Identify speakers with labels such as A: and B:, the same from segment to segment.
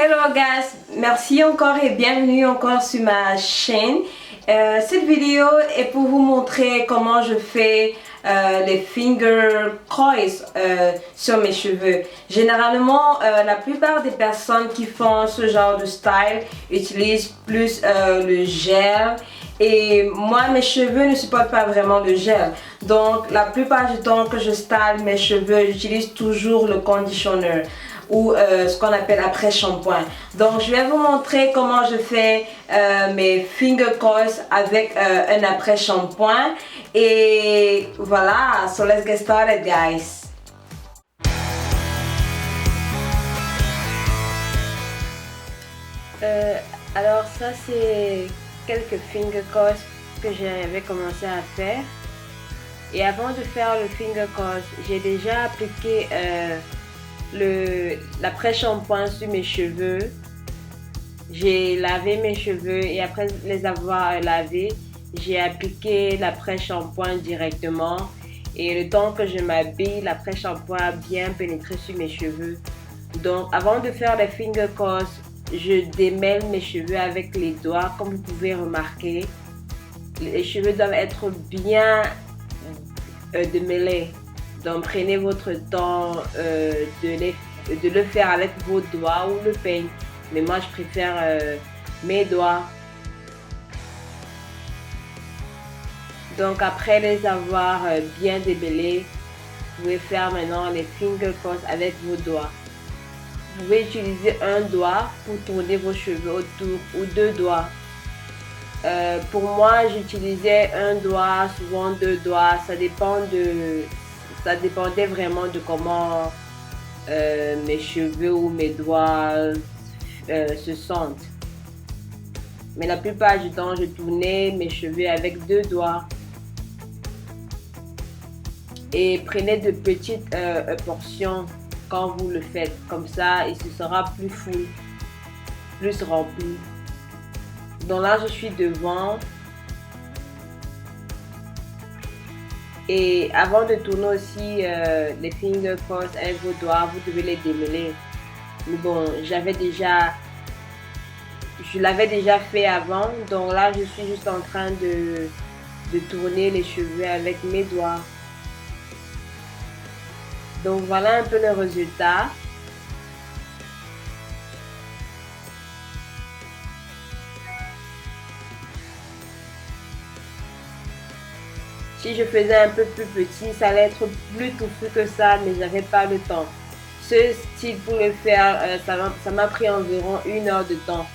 A: Hello guys, merci encore et bienvenue encore sur ma chaîne. Cette vidéo est pour vous montrer comment je fais les finger coils sur mes cheveux. Généralement, la plupart des personnes qui font ce genre de style utilisent plus le gel. Et moi, mes cheveux ne supportent pas vraiment le gel. Donc, la plupart du temps que je style mes cheveux, j'utilise toujours le conditioner ou ce qu'on appelle après shampoing. Donc, je vais vous montrer comment je fais mes finger coils avec un après shampoing. Et voilà, so let's get started, guys. Alors ça c'est quelques finger coils que j'avais commencé à faire. Et avant de faire le finger coils, j'ai déjà appliqué l'après-shampoing sur mes cheveux. J'ai lavé mes cheveux et après les avoir lavés, j'ai appliqué l'après-shampoing directement. Et le temps que je m'habille, l'après-shampoing a bien pénétré sur mes cheveux. Donc avant de faire les finger coils, je démêle mes cheveux avec les doigts. Comme vous pouvez remarquer, les cheveux doivent être bien démêlés. Donc prenez votre temps de le faire avec vos doigts ou le peigne. Mais moi je préfère mes doigts. Donc après les avoir bien démêlés, vous pouvez faire maintenant les finger coils avec vos doigts. Vous pouvez utiliser un doigt pour tourner vos cheveux autour ou deux doigts. Pour moi, j'utilisais un doigt, souvent deux doigts. Ça dépendait vraiment de comment mes cheveux ou mes doigts se sentent. Mais la plupart du temps, je tournais mes cheveux avec deux doigts. Et prenez de petites portions quand vous le faites. Comme ça, il se sera plus full, plus rempli. Donc là, je suis devant. Et avant de tourner aussi les finger coils avec vos doigts, vous devez les démêler. Mais bon, je l'avais déjà fait avant. Donc là, je suis juste en train de tourner les cheveux avec mes doigts. Donc voilà un peu le résultat. Si je faisais un peu plus petit, ça allait être plus touffu que ça, mais j'avais pas le temps. Ce style pour le faire, ça m'a pris environ 1 heure de temps.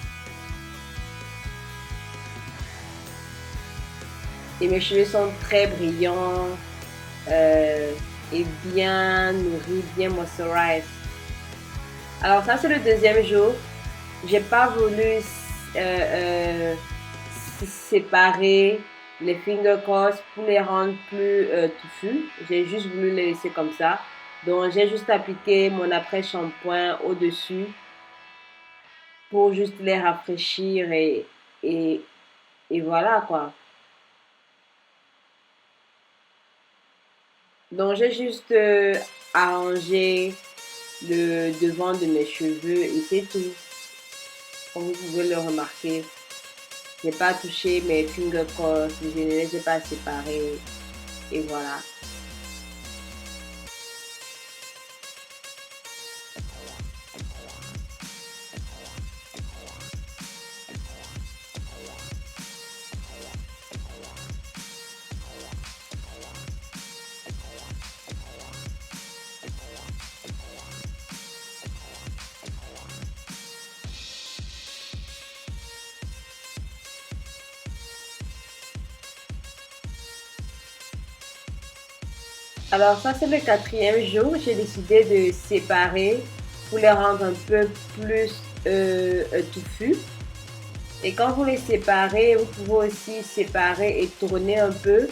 A: Et mes cheveux sont très brillants et bien nourris, bien moisturisés. Alors ça c'est le deuxième jour. J'ai pas voulu séparer les finger coils pour les rendre plus touffus. J'ai juste voulu les laisser comme ça. Donc j'ai juste appliqué mon après shampoing au dessus pour juste les rafraîchir et voilà quoi. Donc j'ai juste arrangé le devant de mes cheveux et c'est tout. Comme vous pouvez le remarquer, je n'ai pas touché mes finger coils, je ne les ai pas séparés et voilà. Alors ça c'est le quatrième jour, j'ai décidé de séparer pour les rendre un peu plus touffus. Et quand vous les séparez, vous pouvez aussi séparer et tourner un peu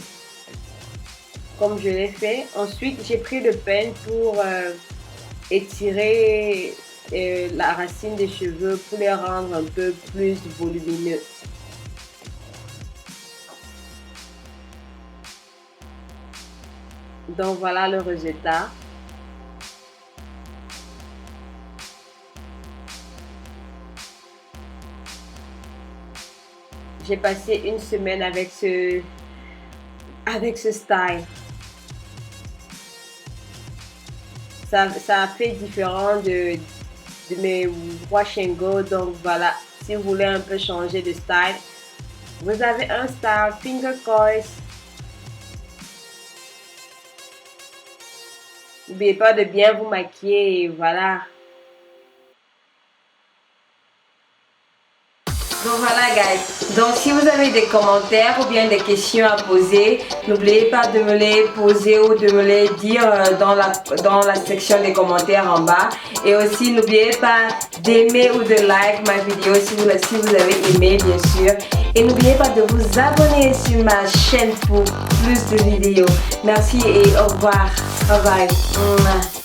A: comme je l'ai fait. Ensuite j'ai pris le peigne pour étirer la racine des cheveux pour les rendre un peu plus volumineux. Donc voilà le résultat. j'ai passé une semaine avec ce style. Ça a fait différent de mes wash and go. Donc voilà, si vous voulez un peu changer de style, vous avez un style finger coils. N'oubliez pas de bien vous maquiller et voilà. Donc voilà guys, donc si vous avez des commentaires ou bien des questions à poser, n'oubliez pas de me les poser ou de me les dire dans la section des commentaires en bas. Et aussi n'oubliez pas d'aimer ou de like ma vidéo si vous avez aimé bien sûr. Et n'oubliez pas de vous abonner sur ma chaîne pour plus de vidéos. Merci et au revoir. Bye bye.